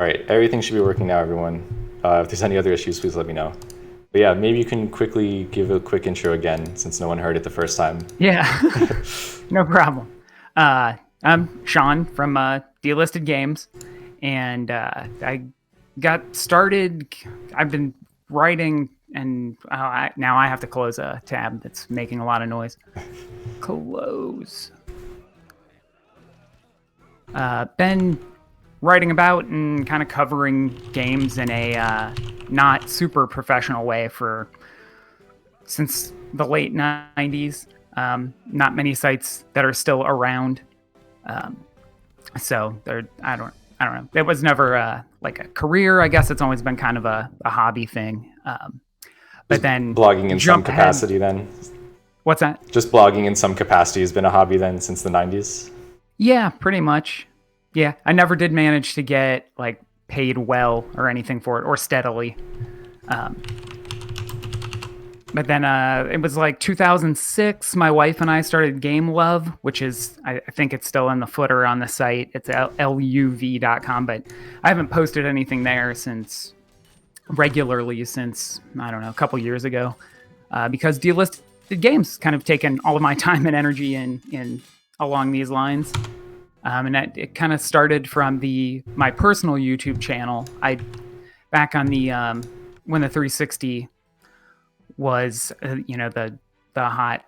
All right, everything should be working now, everyone. If there's any other issues, please let me know. But yeah, maybe you can quickly give a quick intro again, since no one heard it the first time. Yeah, no problem. I'm Sean from Delisted Games, and I got started. I've been writing, and now I have to close a tab that's making a lot of noise. Close. Been writing about and kind of covering games in a not super professional way since the late 90s. Not many sites that are still around. So I don't know. It was never like a career. I guess it's always been kind of a hobby thing. But then blogging in some capacity then? What's that? Just blogging in some capacity has been a hobby then since the 90s? Yeah, pretty much. Yeah, I never did manage to get like paid well or anything for it or steadily. But then it was like 2006, my wife and I started Game Love, which is, I think it's still in the footer on the site. It's luv.com, but I haven't posted anything there regularly since, I don't know, a couple years ago, because Delisted Games kind of taken all of my time and energy in along these lines. And it kind of started from my personal YouTube channel. Back on when the 360 was the hot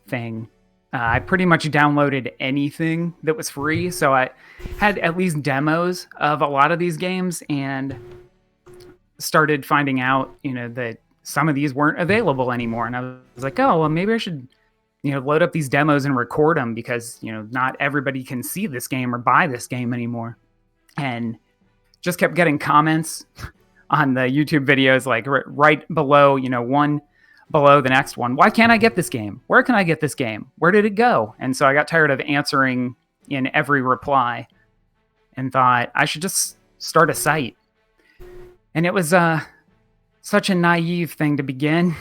thing. I pretty much downloaded anything that was free, so I had at least demos of a lot of these games and started finding out that some of these weren't available anymore, and I was like, oh well, maybe I should load up these demos and record them, because not everybody can see this game or buy this game anymore. And just kept getting comments on the YouTube videos, like right below, one below the next one. Why can't I get this game? Where can I get this game? Where did it go? And so I got tired of answering in every reply and thought I should just start a site. And it was such a naive thing to begin.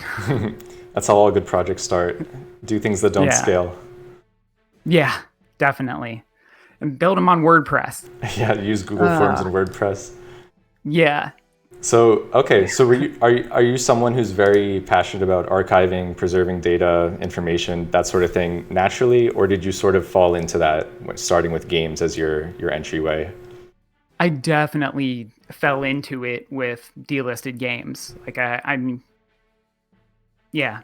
That's how all good projects start. Do things that don't scale. Yeah, definitely. And build them on WordPress. Yeah, use Google Forms and WordPress. Yeah. So, okay, so are you someone who's very passionate about archiving, preserving data, information, that sort of thing naturally, or did you sort of fall into that starting with games as your entryway? I definitely fell into it with Delisted Games. Like I'm yeah.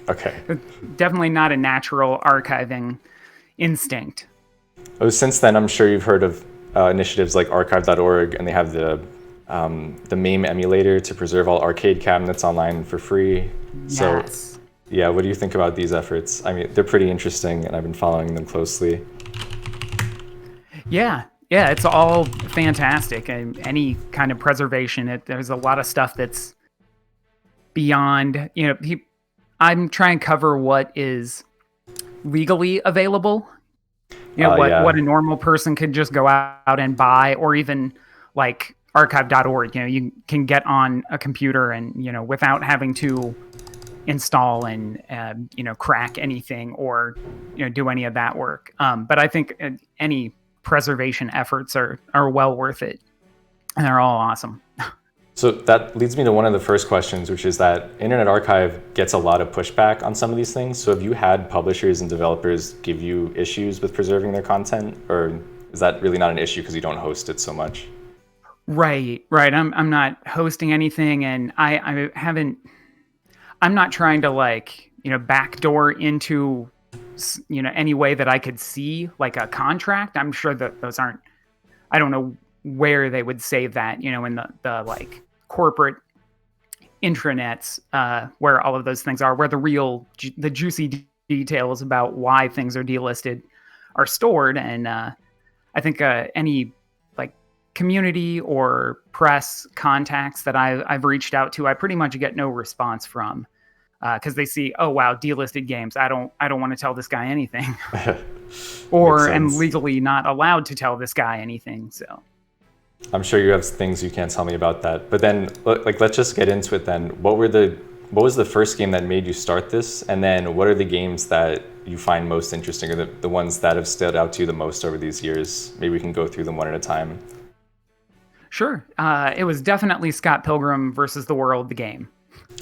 Okay. Definitely not a natural archiving instinct. Oh, since then, I'm sure you've heard of initiatives like archive.org, and they have the MAME emulator to preserve all arcade cabinets online for free. Yes. So, yeah, what do you think about these efforts? I mean, they're pretty interesting, and I've been following them closely. Yeah, it's all fantastic. And any kind of preservation, there's a lot of stuff that's beyond, I'm trying to cover what is legally available. What a normal person could just go out and buy, or even like archive.org, you can get on a computer and, without having to install and, crack anything or, do any of that work. But I think any preservation efforts are well worth it, and they're all awesome. So that leads me to one of the first questions, which is that Internet Archive gets a lot of pushback on some of these things. So have you had publishers and developers give you issues with preserving their content, or is that really not an issue because you don't host it so much? Right. I'm not hosting anything, and I haven't. I'm not trying to backdoor into any way that I could see like a contract. I'm sure that those aren't. I don't know where they would say that in the like corporate intranets where all of those things are, where the juicy details about why things are delisted are stored. And I think any community or press contacts that I've reached out to, I pretty much get no response from, because they see, oh wow, Delisted Games, I don't want to tell this guy anything, or am legally not allowed to tell this guy anything. So I'm sure you have things you can't tell me about that. But then, let's just get into it then. What was the first game that made you start this? And then what are the games that you find most interesting, or the ones that have stood out to you the most over these years? Maybe we can go through them one at a time. Sure. It was definitely Scott Pilgrim versus the World, the game.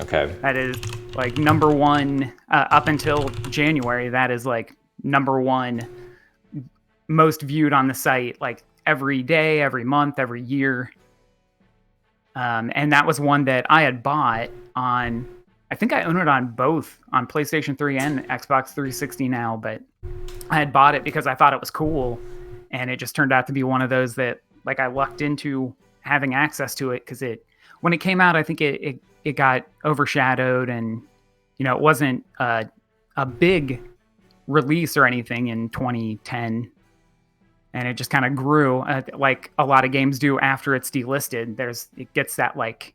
Okay. That is like number one up until January. That is like number one most viewed on the site, like every day, every month, every year. And that was one that I had bought on, I think I own it on both, on PlayStation 3 and Xbox 360 now, but I had bought it because I thought it was cool. And it just turned out to be one of those that like I lucked into having access to it because when it came out, I think it got overshadowed, and it wasn't a big release or anything in 2010, and it just kind of grew like a lot of games do after it's delisted. It gets that like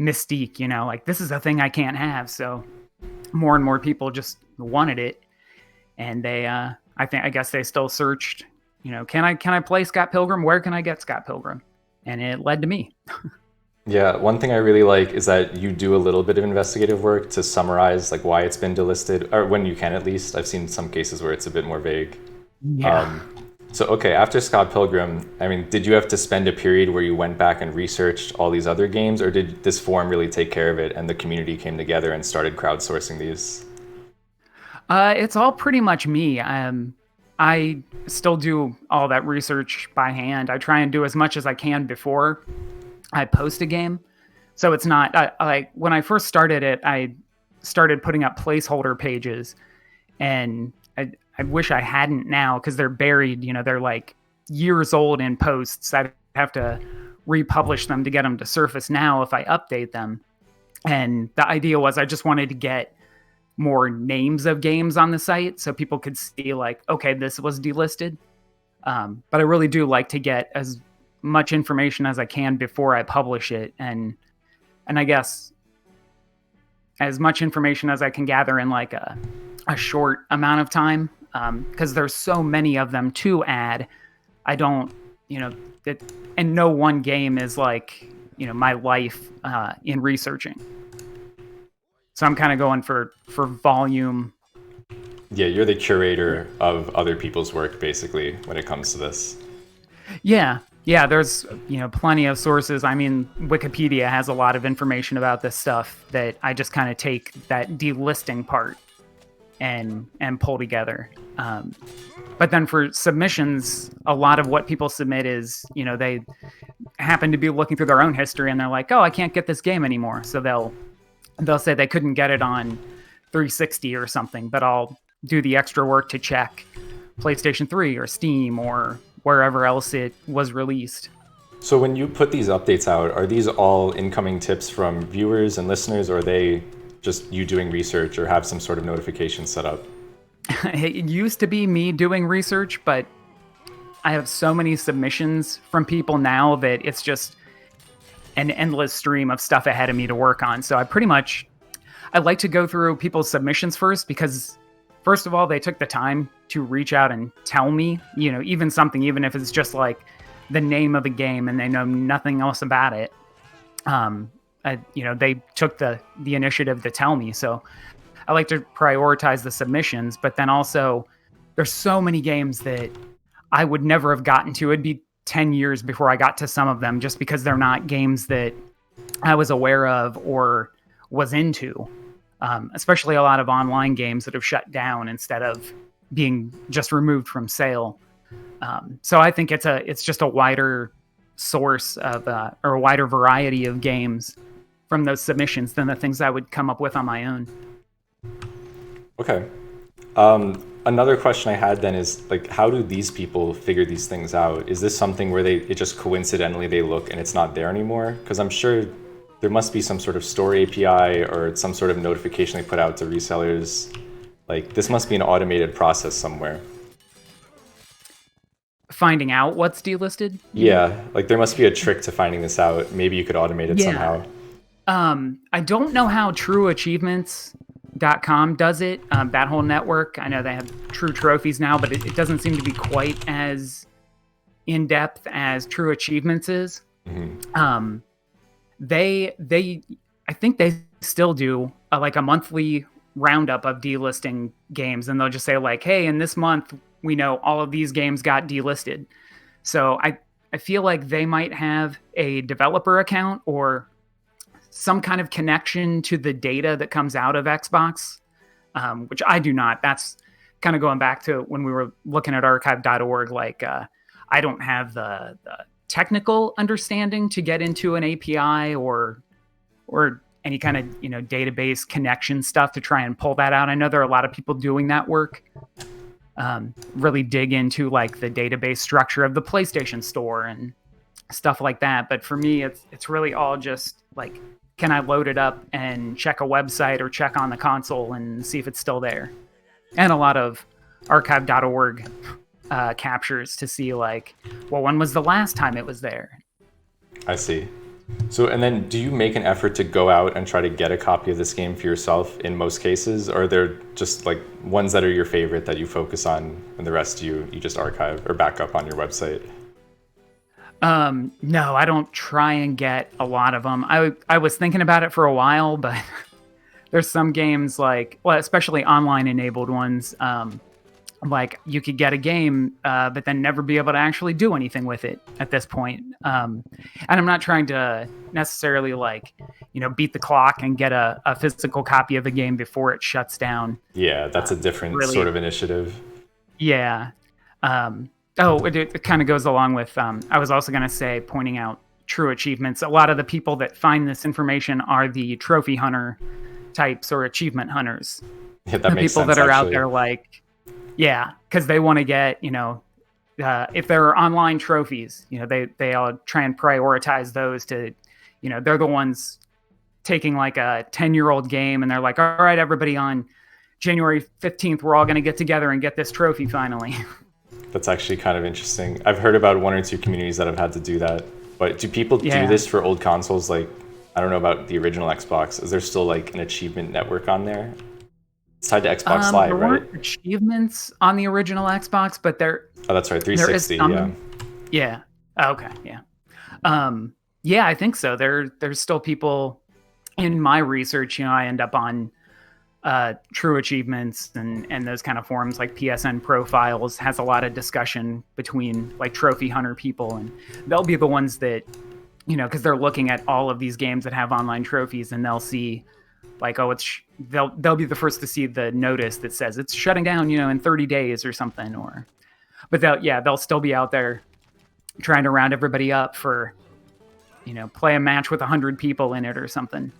mystique, like this is a thing I can't have. So more and more people just wanted it, and I guess they still searched, can I play Scott Pilgrim? Where can I get Scott Pilgrim? And it led to me. Yeah, one thing I really like is that you do a little bit of investigative work to summarize like why it's been delisted, or when you can at least. I've seen some cases where it's a bit more vague. Yeah. So, okay, after Scott Pilgrim, I mean, did you have to spend a period where you went back and researched all these other games, or did this forum really take care of it and the community came together and started crowdsourcing these? It's all pretty much me. I still do all that research by hand. I try and do as much as I can before I post a game. So it's not like when I first started it, I started putting up placeholder pages, and I wish I hadn't now because they're buried. They're like years old in posts. I'd have to republish them to get them to surface now if I update them. And the idea was I just wanted to get more names of games on the site so people could see like, okay, this was delisted. But I really do like to get as much information as I can before I publish it, and I guess as much information as I can gather in like a short amount of time, because there's so many of them to add. I don't, and no one game is like my life in researching. So I'm kind of going for volume. Yeah, you're the curator of other people's work basically when it comes to this. Yeah, there's plenty of sources. I mean, Wikipedia has a lot of information about this stuff that I just kind of take that delisting part and pull together. But then for submissions, a lot of what people submit is, they happen to be looking through their own history and they're like, oh, I can't get this game anymore. So they'll say they couldn't get it on 360 or something, but I'll do the extra work to check PlayStation 3 or Steam or wherever else it was released. So when you put these updates out, are these all incoming tips from viewers and listeners, or are they just you doing research or have some sort of notification set up? It used to be me doing research, but I have so many submissions from people now that it's just an endless stream of stuff ahead of me to work on. So I like to go through people's submissions first because, first of all, they took the time to reach out and tell me, even something, even if it's just like the name of a game and they know nothing else about it. They took the initiative to tell me. So I like to prioritize the submissions, but then also there's so many games that I would never have gotten to. It'd be 10 years before I got to some of them just because they're not games that I was aware of or was into. Especially a lot of online games that have shut down instead of being just removed from sale. So I think it's just a wider source of or a wider variety of games from those submissions than the things I would come up with on my own. Okay. Another question I had then is like, how do these people figure these things out? Is this something where it just coincidentally they look and it's not there anymore? Because I'm sure there must be some sort of store API or some sort of notification they put out to resellers. Like this must be an automated process somewhere. Finding out what's delisted? Yeah, like there must be a trick to finding this out. Maybe you could automate it somehow. I don't know how TrueAchievements.com does it. Battle Network, I know they have True Trophies now, but it doesn't seem to be quite as in depth as True Achievements is. Mm-hmm. I think they still do like a monthly roundup of delisting games, and they'll just say like, hey, in this month we know all of these games got delisted. So I feel like they might have a developer account or some kind of connection to the data that comes out of Xbox, which I do not. That's kind of going back to when we were looking at archive.org. Like, I don't have the technical understanding to get into an API or any kind of database connection stuff to try and pull that out. I know there are a lot of people doing that work. Really dig into like the database structure of the PlayStation Store and stuff like that. But for me, it's really all just like, can I load it up and check a website or check on the console and see if it's still there? And a lot of archive.org captures to see like, well, when was the last time it was there? I see. So, and then do you make an effort to go out and try to get a copy of this game for yourself in most cases? Or are there just like ones that are your favorite that you focus on and the rest you just archive or back up on your website? No, I don't try and get a lot of them. I was thinking about it for a while, but there's some games like, well, especially online enabled ones, like you could get a game, but then never be able to actually do anything with it at this point. And I'm not trying to necessarily like, beat the clock and get a physical copy of a game before it shuts down. Yeah, that's a different sort of initiative. Yeah. It kind of goes along with, I was also going to say, pointing out true achievements. A lot of the people that find this information are the trophy hunter types or achievement hunters. Yeah, that makes people sense, that are actually. out there like, yeah, because they want to get, if there are online trophies, they all try and prioritize those to, they're the ones taking like a 10-year-old game and they're like, all right, everybody, on January 15th, we're all going to get together and get this trophy finally. That's actually kind of interesting. I've heard about one or two communities that have had to do that. But do people do this for old consoles? Like, I don't know about the original Xbox. Is there still like an achievement network on there? It's tied to Xbox Live, there right? weren't achievements on the original Xbox, but there. Oh, that's right, 360. Yeah. Yeah. Okay. Yeah. Yeah, I think so. There's still people in my research. I end up on True Achievements and those kind of forums like PSN Profiles has a lot of discussion between like trophy hunter people, and they'll be the ones that because they're looking at all of these games that have online trophies, and they'll see like, oh, they'll be the first to see the notice that says it's shutting down, in 30 days or something, but they'll still be out there trying to round everybody up for play a match with 100 people in it or something.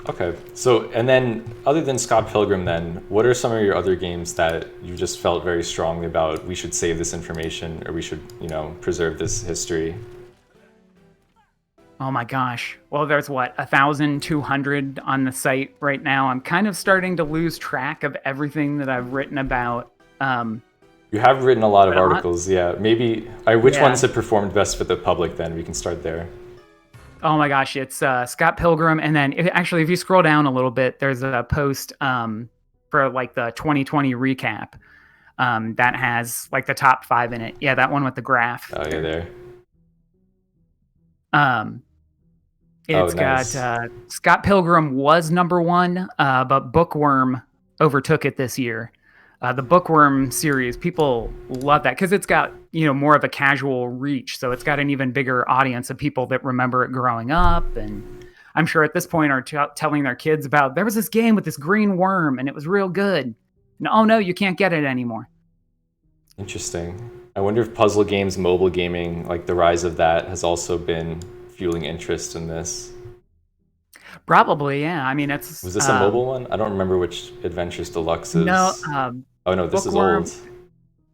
Okay, so and then other than Scott Pilgrim, then what are some of your other games that you just felt very strongly about? We should save this information, or we should preserve this history. Oh my gosh. Well, there's 1,200 on the site right now. I'm kind of starting to lose track of everything that I've written about. You have written a lot of articles, yeah. Maybe, which ones have performed best for the public then? We can start there. Oh my gosh, it's Scott Pilgrim. And then if you scroll down a little bit, there's a post for like the 2020 recap that has like the top 5 in it. Yeah, that one with the graph. Oh, yeah, there. It's nice. got Scott Pilgrim was number 1, but Bookworm overtook it this year. The Bookworm series, people love that because it's got more of a casual reach, so it's got an even bigger audience of people that remember it growing up, and I'm sure at this point are telling their kids about there was this game with this green worm and it was real good. And, oh no, you can't get it anymore. Interesting. I wonder if puzzle games, mobile gaming, like the rise of that, has also been fueling interest in this. Probably, yeah. I mean, was this a mobile one? I don't remember which Adventures Deluxe is. No. Oh no, this Bookworm, is old.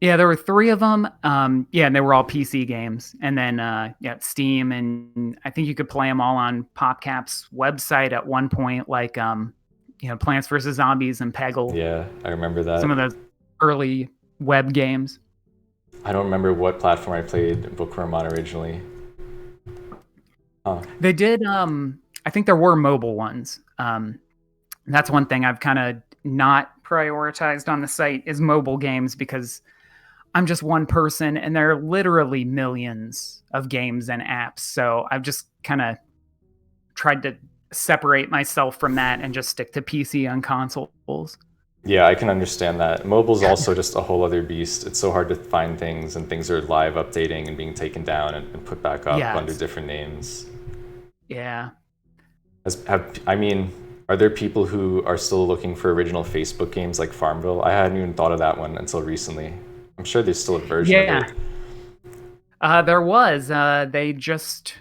Yeah, there were 3 of them. And they were all PC games. And then Steam, and I think you could play them all on PopCap's website at one point, like Plants vs. Zombies and Peggle. Yeah, I remember that. Some of those early web games. I don't remember what platform I played Bookworm on originally. They did. I think there were mobile ones. That's one thing I've kind of not prioritized on the site is mobile games because I'm just one person and there are literally millions of games and apps. So I've just kind of tried to separate myself from that and just stick to PC and consoles. Yeah, I can understand that. Mobile's also just a whole other beast. It's so hard to find things, and things are live updating and being taken down and put back up under Yes. different names. Yeah. I mean, are there people who are still looking for original Facebook games like Farmville? I hadn't even thought of that one until recently. I'm sure there's still a version of Yeah. it. There was. They just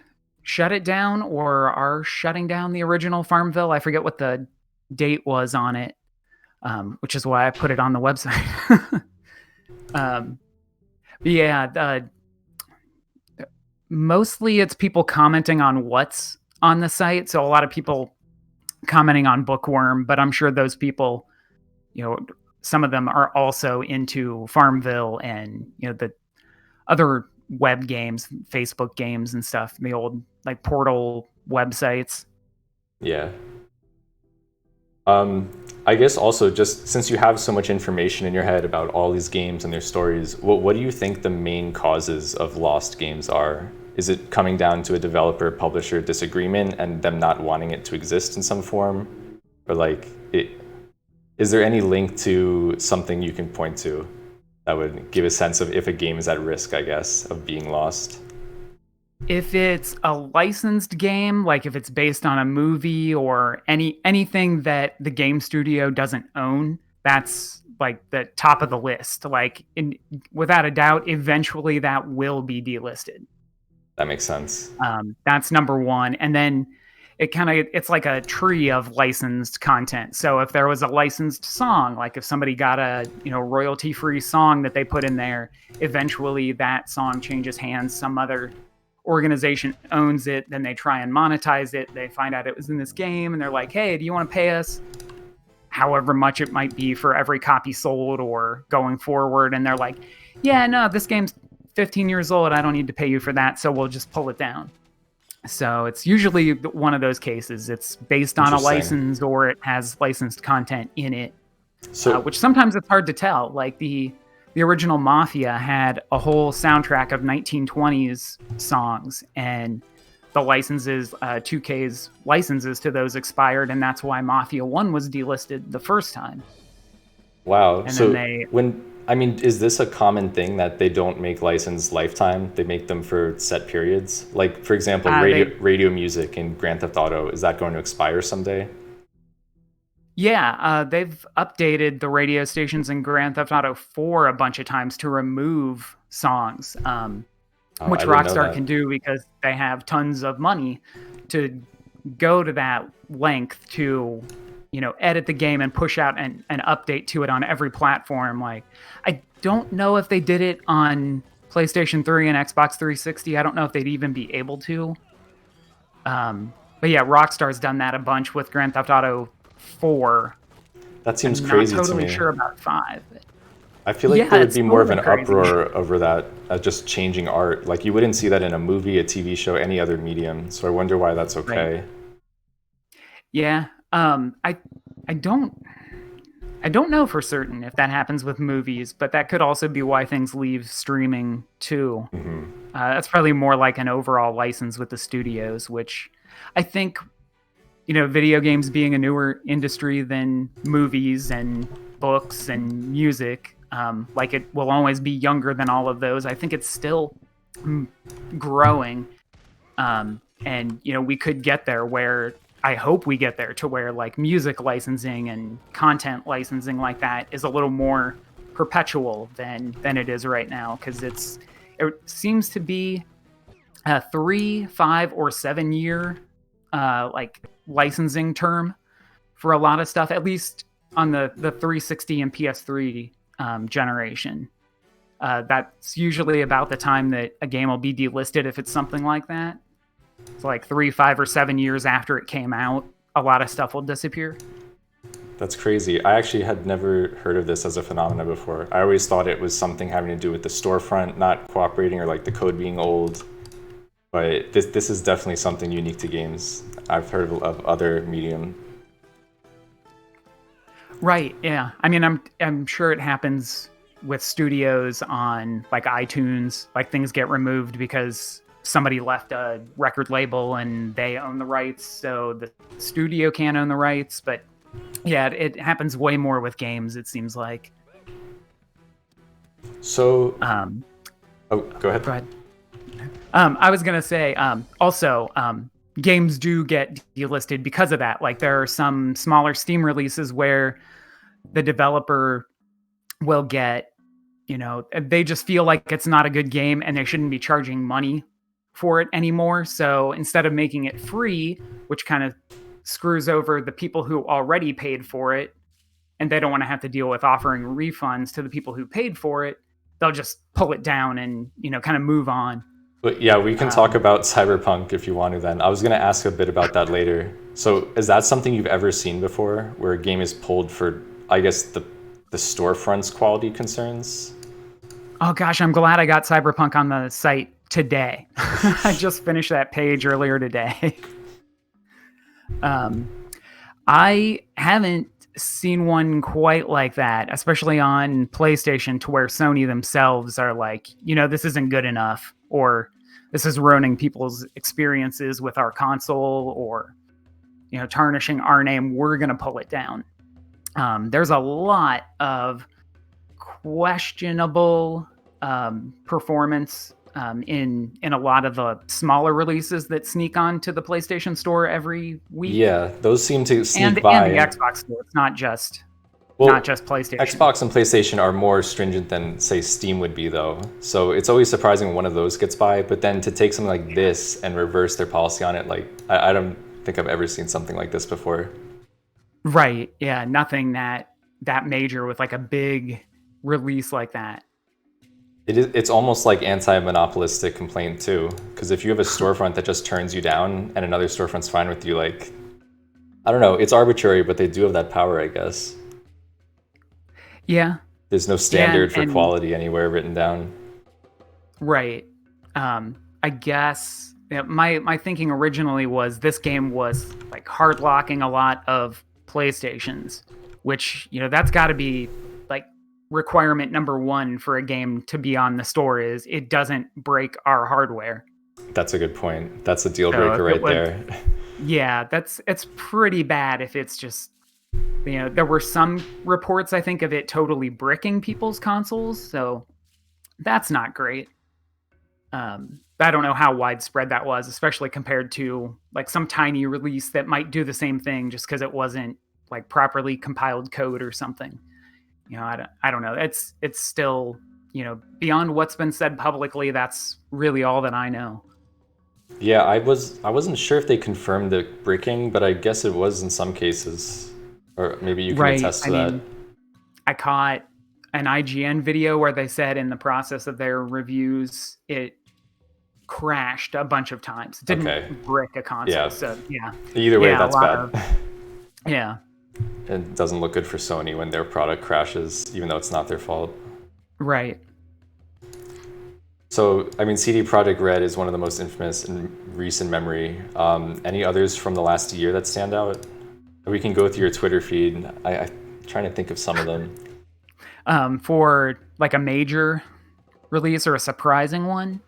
shut it down or are shutting down the original Farmville. I forget what the date was on it, which is why I put it on the website. um, but yeah, mostly it's people commenting on what's on the site. So a lot of people commenting on Bookworm, but I'm sure those people, you know, some of them are also into Farmville and, you know, the other web games, Facebook games and stuff, the old like Portal websites. Yeah. Um, I guess also just since you have so much information in your head about all these games and their stories, what do you think the main causes of lost games are? Is it coming down to a developer publisher disagreement and them not wanting it to exist in some form? Or is there any link to something you can point to that would give a sense of if a game is at risk, I guess, of being lost? If it's a licensed game, like if it's based on a movie or anything that the game studio doesn't own, that's like the top of the list. Without a doubt, eventually that will be delisted. That makes sense. That's number one, and then it's like a tree of licensed content. So if there was a licensed song, like if somebody got a royalty free song that they put in there, eventually that song changes hands. Some other organization owns it, then they try and monetize it. They find out it was in this game, and they're like, "Hey, do you want to pay us however much it might be for every copy sold or going forward?" And they're like, "Yeah, no, this game's 15 years old. I don't need to pay you for that, so we'll just pull it down." So it's usually one of those cases. It's based on a Interesting. license or it has licensed content in it, So, which sometimes it's hard to tell. Like the original Mafia had a whole soundtrack of 1920s songs, and the licenses, 2K's licenses to those expired, and that's why Mafia 1 was delisted the first time. wow. And then So they, I mean, is this a common thing that they don't make license lifetime? They make them for set periods? Like, for example, they radio music in Grand Theft Auto, is that going to expire someday? Yeah, they've updated the radio stations in Grand Theft Auto 4 a bunch of times to remove songs, Oh, which I didn't know Rockstar that. can do because they have tons of money to go to that length to, edit the game and push out an update to it on every platform. Like, I don't know if they did it on PlayStation 3 and Xbox 360. I don't know if they'd even be able to. But yeah, Rockstar's done that a bunch with Grand Theft Auto 4. That seems I'm not crazy to totally me. sure about 5. I feel like Yeah, there would it's be more of totally an crazy. uproar over that, just changing art. Like, you wouldn't see that in a movie, a TV show, any other medium. So I wonder why that's Right. okay. Yeah. I don't know for certain if that happens with movies, but that could also be why things leave streaming too. That's probably more like an overall license with the studios, which I think, video games being a newer industry than movies and books and music, like it will always be younger than all of those. I think it's still growing. And, we could get there where I hope we get there to where like music licensing and content licensing like that is a little more perpetual than it is right now, because it seems to be a 3, 5, or 7 year like licensing term for a lot of stuff, at least on the 360 and PS3 generation. That's usually about the time that a game will be delisted if it's something like that. It's like 3, 5, or 7 years after it came out, a lot of stuff will disappear. That's crazy. I actually had never heard of this as a phenomena before. I always thought it was something having to do with the storefront not cooperating or like the code being old. But this is definitely something unique to games. I've heard of other medium. Right. Yeah. I mean, I'm sure it happens with studios on like iTunes. Like things get removed because somebody left a record label and they own the rights, so the studio can't own the rights. But Yeah, it happens way more with games, it seems like. So, Um, oh, go ahead. go ahead. I was gonna say also games do get delisted because of that. Like there are some smaller Steam releases where the developer will get, they just feel like it's not a good game and they shouldn't be charging money for it anymore. So instead of making it free, which kind of screws over the people who already paid for it, and they don't want to have to deal with offering refunds to the people who paid for it, they'll just pull it down and kind of move on. But yeah, we can talk Um, about Cyberpunk if you want to then. I was going to ask a bit about that later. So, is that something you've ever seen before where a game is pulled for, I guess, the storefront's quality concerns? oh gosh, I'm glad I got Cyberpunk on the site today. I just finished that page earlier today. um, I haven't seen one quite like that, especially on PlayStation, to where Sony themselves are like, this isn't good enough, or this is ruining people's experiences with our console, or tarnishing our name. We're gonna pull it down. There's a lot of questionable performance in a lot of the smaller releases that sneak onto the PlayStation Store every week. Yeah, those seem to and sneak by. the Xbox Store. It's not just Well, PlayStation. Xbox and PlayStation are more stringent than, say, Steam would be, though. So it's always surprising when one of those gets by. But then to take something like this and reverse their policy on it, like, I don't think I've ever seen something like this before. Right. Yeah. Nothing that major with like a big release like that. It's almost like anti-monopolistic complaint, too. Because if you have a storefront that just turns you down and another storefront's fine with you, like, I don't know, it's arbitrary, but they do have that power, I guess. Yeah. There's no standard for and quality anywhere written down. Right. I guess my thinking originally was this game was like hard locking a lot of PlayStations, which that's got to be like requirement number one for a game to be on the store is it doesn't break our hardware. That's a good point. That's a deal So breaker if it right was, there. yeah, it's pretty bad if it's just there were some reports I think of it totally bricking people's consoles, so that's not great. I don't know how widespread that was, especially compared to like some tiny release that might do the same thing just because it wasn't like properly compiled code or something. I don't know. It's still beyond what's been said publicly. That's really all that I know. Yeah, I wasn't sure if they confirmed the bricking, but I guess it was in some cases. Or maybe you can Right. attest I to that. mean, I caught an IGN video where they said in the process of their reviews, it crashed a bunch of times. It Okay. didn't brick a console. Yeah. So yeah, Either way, yeah, a that's lot bad. of yeah, It doesn't look good for Sony when their product crashes, even though it's not their fault. right. So, I mean, CD Projekt Red is one of the most infamous in recent memory. Any others from the last year that stand out? We can go through your Twitter feed. I'm trying to think of some of them. For like a major release or a surprising one.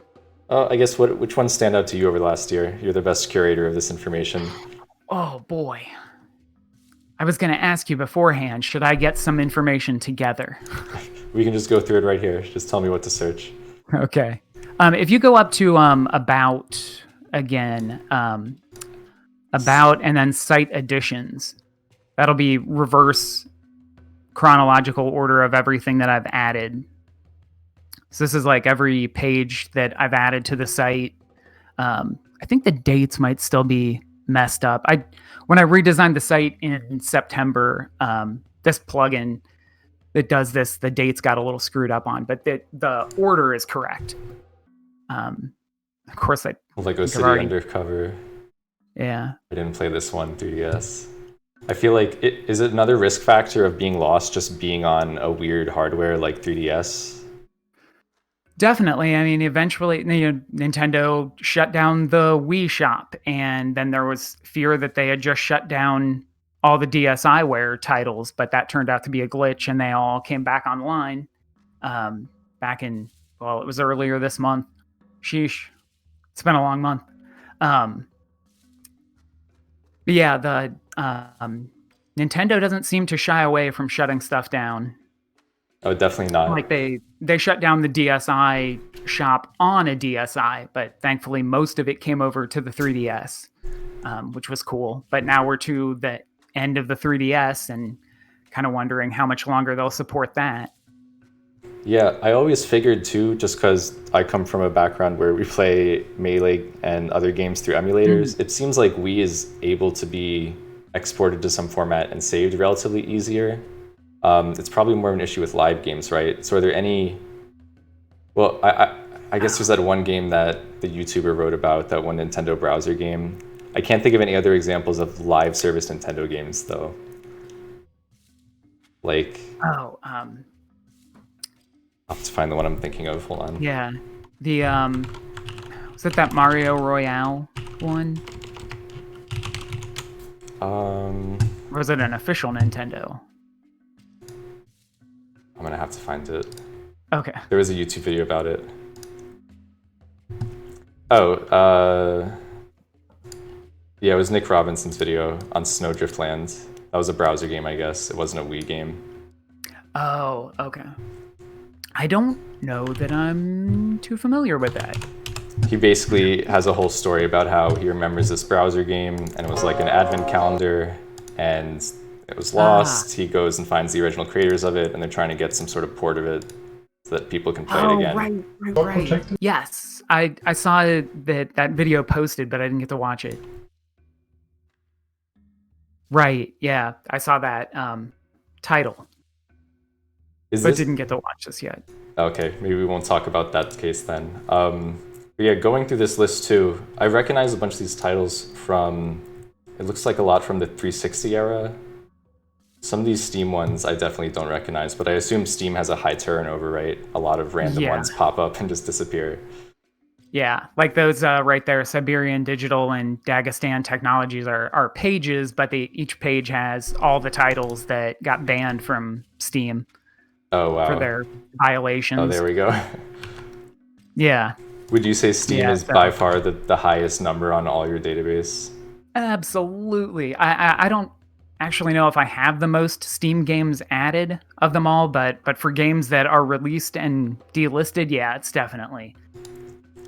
I guess which ones stand out to you over the last year? You're the best curator of this information. Oh boy. I was going to ask you beforehand, should I get some information together? We can just go through it right here. Just tell me what to search. Okay. If you go up to about again, about and then site additions, that'll be reverse chronological order of everything that I've added. So this is like every page that I've added to the site. I think the dates might still be messed up. When I redesigned the site in September, this plugin that does this, the dates got a little screwed up on, but the order is correct. Of course, Lego City already, Undercover. yeah. I didn't play this one, 3DS. I feel like is it another risk factor of being lost just being on a weird hardware like 3DS? Definitely. I mean, eventually, Nintendo shut down the Wii shop, and then there was fear that they had just shut down all the DSiWare titles, but that turned out to be a glitch, and they all came back online back in, well, it was earlier this month. Sheesh. It's been a long month. But yeah, Nintendo doesn't seem to shy away from shutting stuff down. Oh, definitely not. Like they shut down the DSi shop on a DSi, but thankfully most of it came over to the 3DS, which was cool. But now we're to the end of the 3DS and kind of wondering how much longer they'll support that. Yeah, I always figured too, just because I come from a background where we play Melee and other games through emulators, it seems like Wii is able to be exported to some format and saved relatively easier. It's probably more of an issue with live games, right? So are there any... Well, I guess there's that one game that the YouTuber wrote about, that one Nintendo browser game. I can't think of any other examples of live service Nintendo games, though. Like... Oh, I'll have to find the one I'm thinking of. Hold on. yeah. The was it that Mario Royale one? Or was it an official Nintendo? I'm gonna have to find it. Okay. There was a YouTube video about it. Oh, yeah, it was Nick Robinson's video on Snowdrift Land. That was a browser game, I guess. It wasn't a Wii game. Oh, okay. I don't know that I'm too familiar with that. He basically has a whole story about how he remembers this browser game, and it was like an advent calendar, and it was lost. He goes and finds the original creators of it, and they're trying to get some sort of port of it so that people can play it again. Right. Yes, I saw that video posted, but I didn't get to watch it. Right, yeah, I saw that title, but didn't get to watch this yet. Okay, maybe we won't talk about that case then. But yeah, going through this list too, I recognize a bunch of these titles from, it looks like a lot from the 360 era. Some of these Steam ones I definitely don't recognize, but I assume Steam has a high turnover, right? A lot of random ones pop up and just disappear. Yeah, like those right there, Siberian Digital and Dagestan Technologies are pages, but each page has all the titles that got banned from Steam. Oh, wow. For their violations. Oh, there we go. Yeah. Would you say Steam is by far the highest number on all your database? Absolutely. I don't actually know if I have the most Steam games added of them all, but for games that are released and delisted, yeah, it's definitely.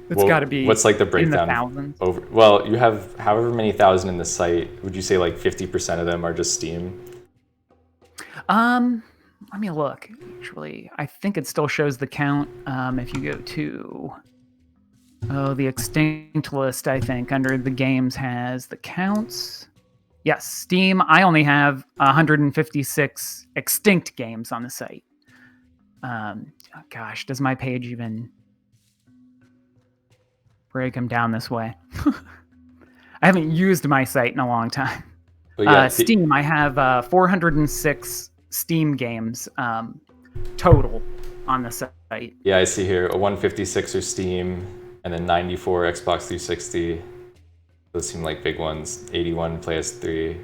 It's got to be. What's like the breakdown? In the thousands. Well, you have however many thousand in the site. Would you say like 50% of them are just Steam? Let me look. Actually, I think it still shows the count. If you go to the extinct list, I think under the games has the counts. Yes, Steam. I only have 156 extinct games on the site. Gosh, does my page even break them down this way? I haven't used my site in a long time. Yeah, Steam, I have 406 Steam games total on the site. Yeah, I see here a 156 are Steam, and then 94 Xbox 360. Those seem like big ones. 81 PS3.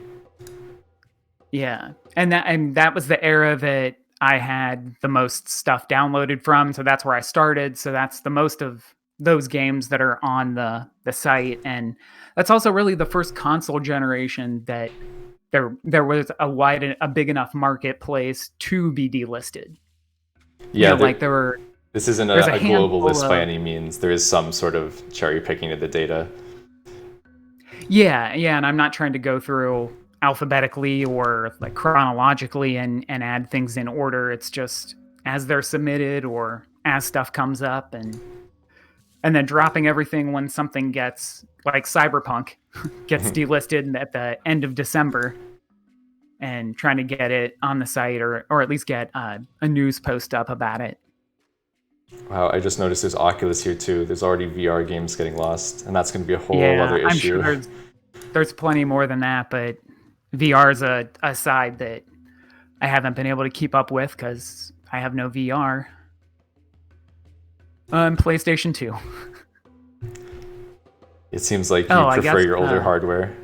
Yeah, and that was the era that I had the most stuff downloaded from, so that's where I started. So that's the most of those games that are on the site, and that's also really the first console generation that there was a big enough marketplace to be delisted. Yeah, like there were. This isn't a global list by any means. There is some sort of cherry picking of the data. Yeah, and I'm not trying to go through alphabetically or like chronologically and add things in order. It's just as they're submitted or as stuff comes up, and then dropping everything when something gets, like Cyberpunk gets delisted at the end of December, and trying to get it on the site or at least get a news post up about it. Wow, I just noticed there's Oculus here too. There's already VR games getting lost, and that's going to be a whole other issue. I'm sure there's plenty more than that, but VR is a side that I haven't been able to keep up with because I have no VR. PlayStation 2. It seems like you prefer your older hardware.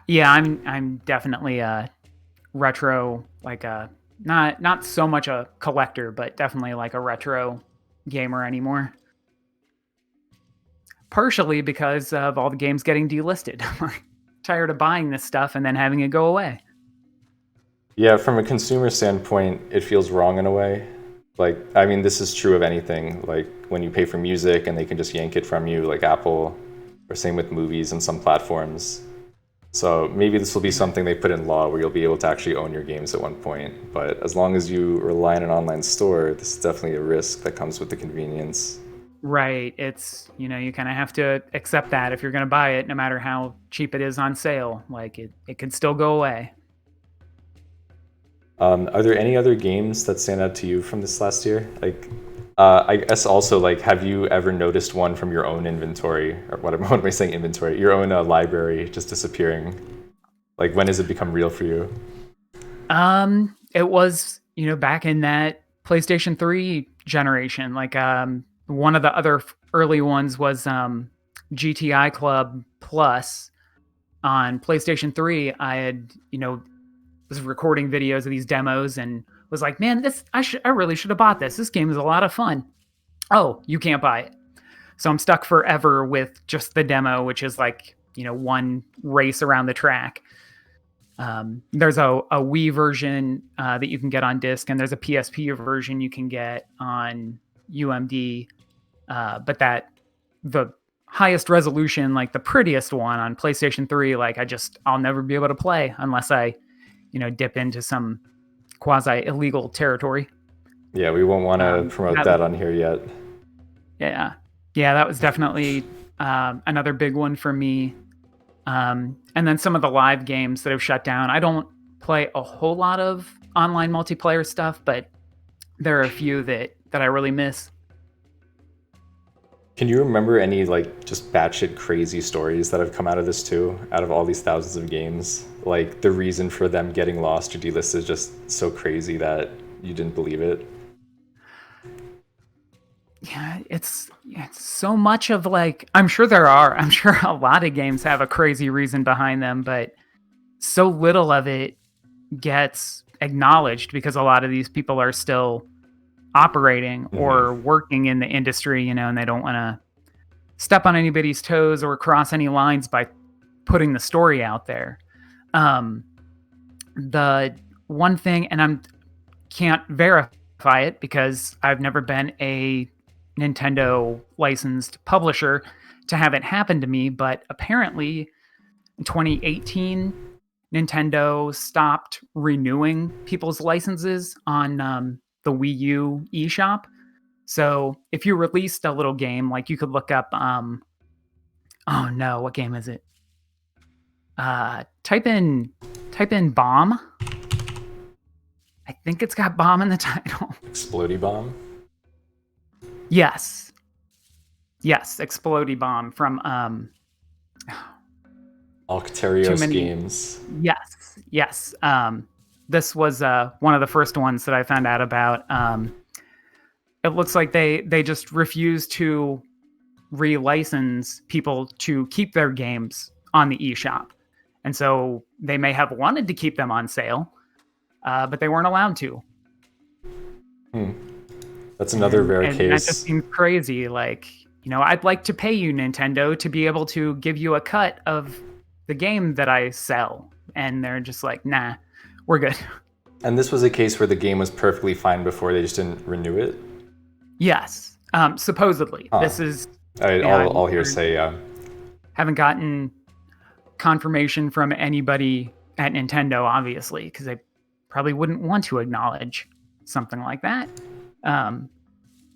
Yeah, I'm definitely a retro, like a not so much a collector, but definitely like a retro gamer anymore. Partially because of all the games getting delisted. I'm tired of buying this stuff and then having it go away. Yeah, from a consumer standpoint, it feels wrong in a way. Like, I mean, this is true of anything. Like when you pay for music and they can just yank it from you, like Apple, or same with movies and some platforms. So maybe this will be something they put in law where you'll be able to actually own your games at one point. But as long as you rely on an online store, this is definitely a risk that comes with the convenience. Right. It's, you kind of have to accept that if you're going to buy it, no matter how cheap it is on sale. Like it could still go away. Are there any other games that stand out to you from this last year? Like, I guess also like, have you ever noticed one from your own inventory, or what am I saying inventory? Your own library just disappearing. Like, when does it become real for you? It was, back in that PlayStation 3 generation. Like, one of the other early ones was GTI Club Plus on PlayStation 3. I had, was recording videos of these demos and was like, man, I really should have bought this. This game is a lot of fun. Oh, you can't buy it. So I'm stuck forever with just the demo, which is like, one race around the track. There's a Wii version that you can get on disc, and there's a PSP version you can get on UMD. But the highest resolution, like the prettiest one on PlayStation 3, like I'll never be able to play unless I, dip into some quasi illegal territory. Yeah, we won't want to promote that on here yet. Yeah. Yeah, that was definitely another big one for me. And then some of the live games that have shut down. I don't play a whole lot of online multiplayer stuff, but there are a few that I really miss. Can you remember any like just batshit crazy stories that have come out of this too? Out of all these thousands of games, like the reason for them getting lost or delisted is just so crazy that you didn't believe it. Yeah, it's so much of like I'm sure a lot of games have a crazy reason behind them, but so little of it gets acknowledged because a lot of these people are still operating or working in the industry, and they don't want to step on anybody's toes or cross any lines by putting the story out there. The one thing, and I can't verify it because I've never been a Nintendo licensed publisher to have it happen to me, but apparently in 2018, Nintendo stopped renewing people's licenses on the Wii U eShop. So if you released a little game, like you could look up, oh no, what game is it? Type in Bomb. I think it's got Bomb in the title. Explodey Bomb? Yes, Explodey Bomb from Octarios Games. Yes. This was one of the first ones that I found out about. It looks like they just refuse to relicense people to keep their games on the eShop. And so they may have wanted to keep them on sale, but they weren't allowed to. That's another rare case. And that just seems crazy. Like, I'd like to pay you, Nintendo, to be able to give you a cut of the game that I sell. And they're just like, nah, we're good. And this was a case where the game was perfectly fine before, they just didn't renew it? Yes. Supposedly. This is... I'll hearsay, yeah. Haven't gotten confirmation from anybody at Nintendo, obviously, because they probably wouldn't want to acknowledge something like that. That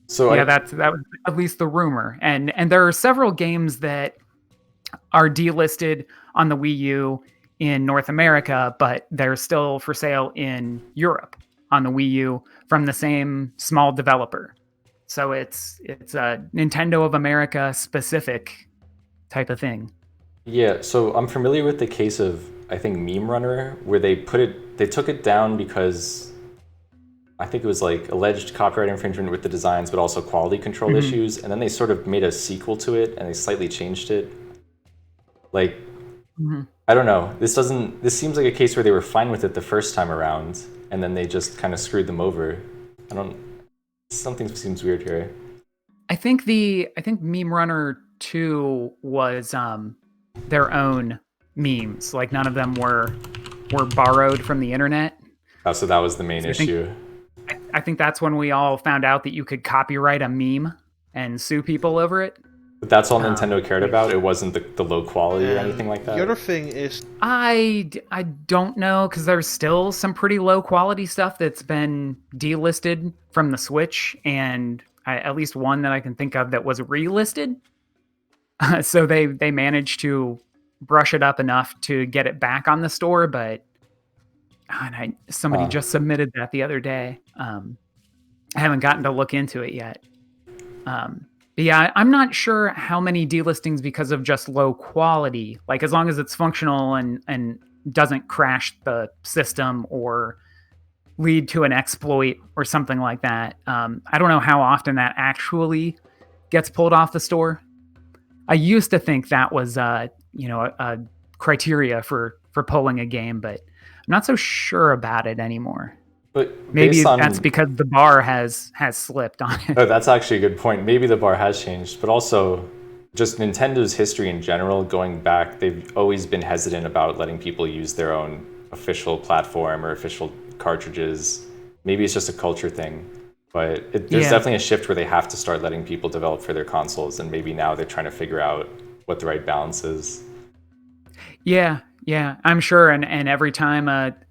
was at least the rumor. And there are several games that are delisted on the Wii U in North America, but they're still for sale in Europe on the Wii U from the same small developer. So it's a Nintendo of America specific type of thing. Yeah, so I'm familiar with the case of, I think, Meme Runner, where they took it down because I think it was like alleged copyright infringement with the designs, but also quality control issues. And then they sort of made a sequel to it and they slightly changed it. Like, I don't know. This seems like a case where they were fine with it the first time around, and then they just kind of screwed them over. Something seems weird here. I think Meme Runner 2 was their own memes. Like none of them were borrowed from the internet. Oh, so that was the main So issue. I think that's when we all found out that you could copyright a meme and sue people over it. But that's all Nintendo cared Which about. It wasn't the low quality or anything And like the that. other thing is, I don't know, because there's still some pretty low quality stuff that's been delisted from the Switch, and at least one that I can think of that was relisted. So they managed to brush it up enough to get it back on the store, but somebody Huh. just submitted that the other day. I haven't gotten to look into it yet. But yeah, I'm not sure how many delistings because of just low quality. Like as long as it's functional and doesn't crash the system or lead to an exploit or something like that. I don't know how often that actually gets pulled off the store. I used to think that was a criteria for pulling a game, but I'm not so sure about it anymore. But Maybe based on, that's because the bar has slipped on it. oh, that's actually a good point. Maybe the bar has changed, but also just Nintendo's history in general, going back, they've always been hesitant about letting people use their own official platform or official cartridges. Maybe it's just a culture thing, but there's Yeah. definitely a shift where they have to start letting people develop for their consoles, and maybe now they're trying to figure out what the right balance is. Yeah, I'm sure. And every time,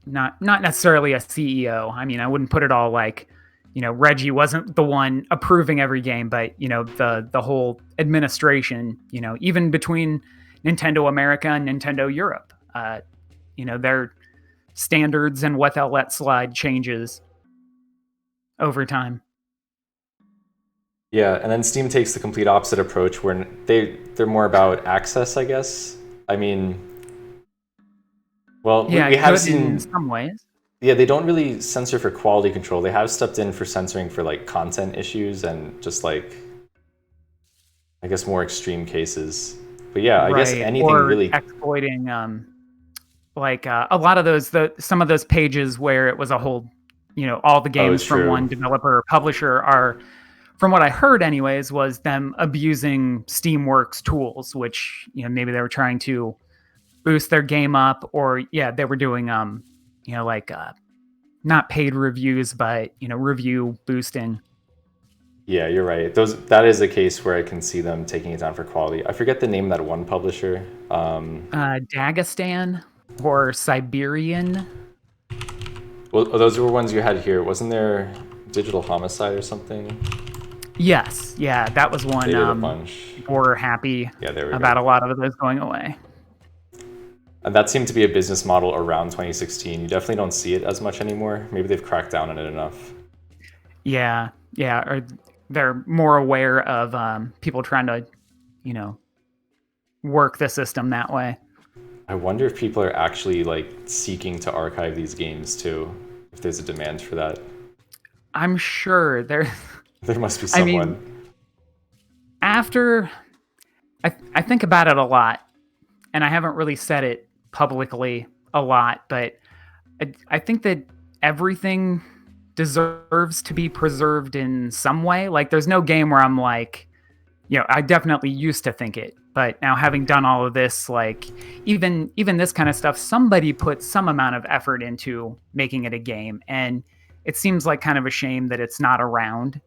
not necessarily a CEO. I mean, I wouldn't put it all like, Reggie wasn't the one approving every game, but the whole administration, even between Nintendo America and Nintendo Europe, their standards and what they'll let slide changes over time. Yeah, and then Steam takes the complete opposite approach where they're more about access, I guess. I mean, well, Yeah, we have good in seen, some ways. yeah, they don't really censor for quality control. They have stepped in for censoring for like content issues and just like, I guess, more extreme cases. But yeah, I guess Right, anything or really. exploiting like a lot of some of those pages where it was a whole, all the Oh, games it's from true. one developer or publisher are, from what I heard anyways, was them abusing Steamworks tools, which maybe they were trying to boost their game up, or yeah, they were doing like not paid reviews, but review boosting. Yeah, you're right. That is a case where I can see them taking it down for quality. I forget the name of that one publisher. Dagestan or Siberian. Well, those were ones you had here. Wasn't there Digital Homicide or something? Yes, yeah, that was one. They did a bunch. We're happy Yeah, there we about go. a lot of those going away. And that seemed to be a business model around 2016. You definitely don't see it as much anymore. Maybe they've cracked down on it enough. Yeah, or they're more aware of people trying to, work the system that way. I wonder if people are actually like seeking to archive these games too, if there's a demand for that. I'm sure there. There must be I mean, someone. after I think about it a lot, and I haven't really said it publicly a lot, but I think that everything deserves to be preserved in some way. Like, there's no game where I'm like, I definitely used to think it, but now having done all of this, like even this kind of stuff, somebody put some amount of effort into making it a game, and it seems like kind of a shame that it's not around.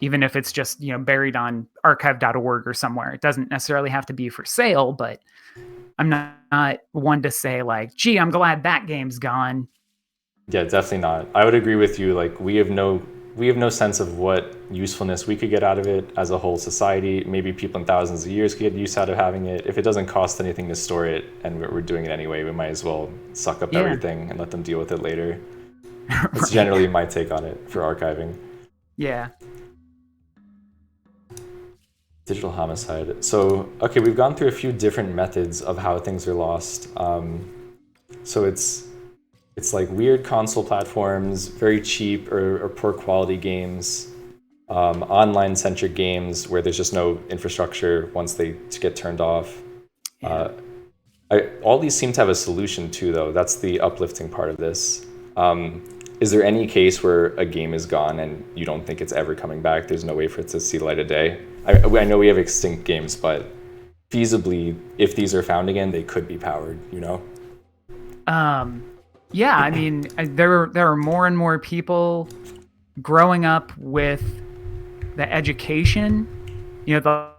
Even if it's just buried on archive.org or somewhere. It doesn't necessarily have to be for sale, but I'm not one to say like, gee, I'm glad that game's gone. Yeah, definitely not. I would agree with you. Like we have no sense of what usefulness we could get out of it as a whole society. Maybe people in thousands of years could get use out of having it. If it doesn't cost anything to store it and we're doing it anyway, we might as well suck up Yeah. everything and let them deal with it later. That's Right. generally my take on it for archiving. Yeah. Digital Homicide. So, okay, we've gone through a few different methods of how things are lost. So it's like weird console platforms, very cheap or poor quality games, online centric games where there's just no infrastructure once they get turned off. All these seem to have a solution too, though. That's the uplifting part of this. Is there any case where a game is gone and you don't think it's ever coming back? There's no way for it to see the light of day? I know we have extinct games, but feasibly, if these are found again, they could be powered, Yeah, I mean, there are more and more people growing up with the education,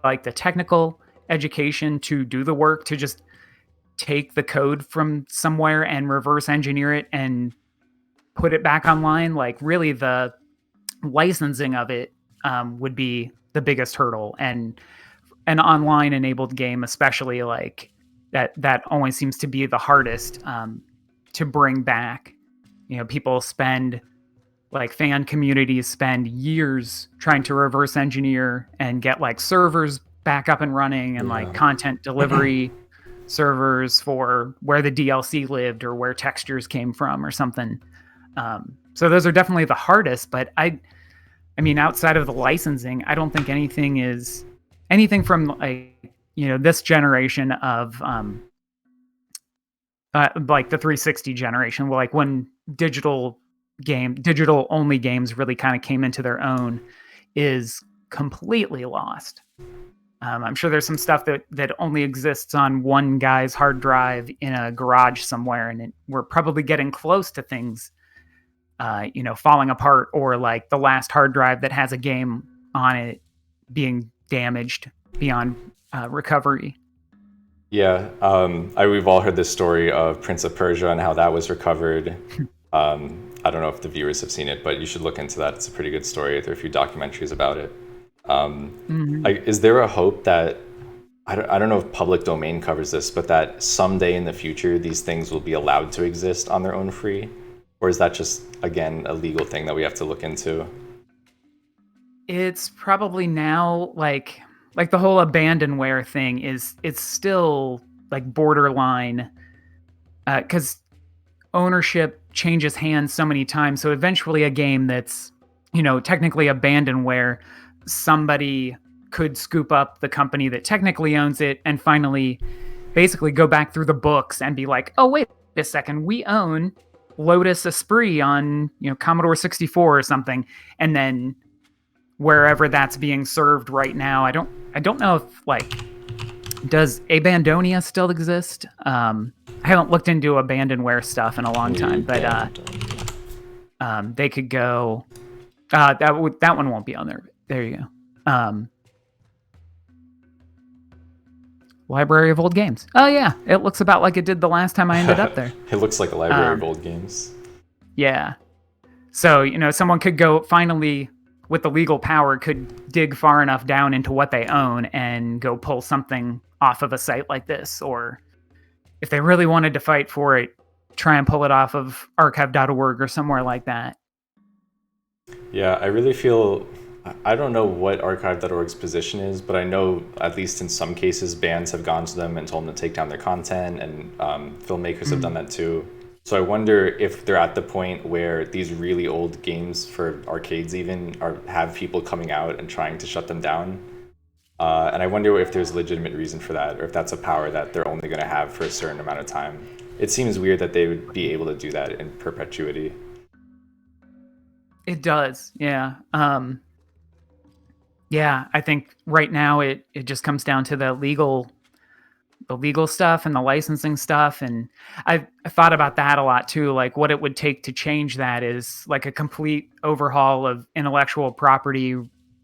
like the technical education to do the work, to just take the code from somewhere and reverse engineer it and put it back online. Like, really, the licensing of it would be the biggest hurdle, and an online enabled game, especially, like that always seems to be the hardest to bring back. People spend, like, fan communities spend years trying to reverse engineer and get, like, servers back up and running, and like Yeah. content delivery servers for where the DLC lived or where textures came from or something. So those are definitely the hardest. But I mean, outside of the licensing, I don't think anything from, like, this generation of like the 360 generation, like when digital only games really kind of came into their own, is completely lost. I'm sure there's some stuff that only exists on one guy's hard drive in a garage somewhere, and we're probably getting close to things, falling apart, or like the last hard drive that has a game on it being damaged beyond recovery. Yeah, we've all heard this story of Prince of Persia and how that was recovered. I don't know if the viewers have seen it, but you should look into that. It's a pretty good story. There are a few documentaries about it. Mhm. Is there a hope that, I don't know if public domain covers this, but that someday in the future these things will be allowed to exist on their own free? Or is that just, again, a legal thing that we have to look into? It's probably now, like the whole abandonware thing it's still like borderline, because ownership changes hands so many times. So eventually, a game that's, technically abandonware, somebody could scoop up the company that technically owns it and finally basically go back through the books and be like, oh, wait a second, we own Lotus Esprit on, Commodore 64 or something. And then wherever that's being served right now, I don't know if, like, does Abandonia still exist? I haven't looked into abandonware stuff in a long time, but they could go. That one won't be on there. There you go. Library of Old Games. Oh yeah, it looks about like it did the last time I ended up there. It looks like a library of old games. Yeah. So, someone could go finally, with the legal power, could dig far enough down into what they own and go pull something off of a site like this. Or if they really wanted to fight for it, try and pull it off of archive.org or somewhere like that. Yeah, I really feel, I don't know what archive.org's position is, but I know at least in some cases bands have gone to them and told them to take down their content, and filmmakers have done that too. So I wonder if they're at the point where these really old games for arcades even have people coming out and trying to shut them down. And I wonder if there's a legitimate reason for that, or if that's a power that they're only going to have for a certain amount of time. It seems weird that they would be able to do that in perpetuity. It does, yeah. Yeah, I think right now it just comes down to the legal stuff and the licensing stuff. And I thought about that a lot too. Like, what it would take to change that is like a complete overhaul of intellectual property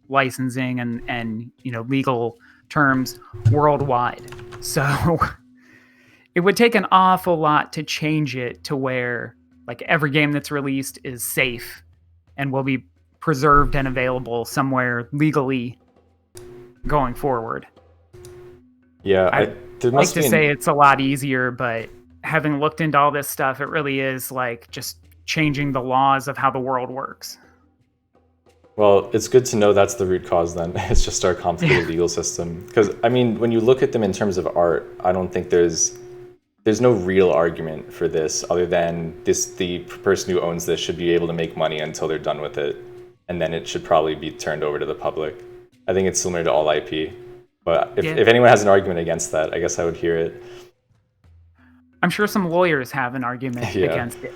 licensing and legal terms worldwide. So it would take an awful lot to change it to where, like, every game that's released is safe and will be preserved and available somewhere legally going forward. Yeah, there Like must to be say it's a lot easier, but having looked into all this stuff, it really is like just changing the laws of how the world works. Well, it's good to know that's the root cause then. It's just our complicated legal system. Because, I mean, when you look at them in terms of art, I don't think there's no real argument for this other than the person who owns this should be able to make money until they're done with it. And then it should probably be turned over to the public. I think it's similar to all IP. But if anyone has an argument against that, I guess I would hear it. I'm sure some lawyers have an argument against it.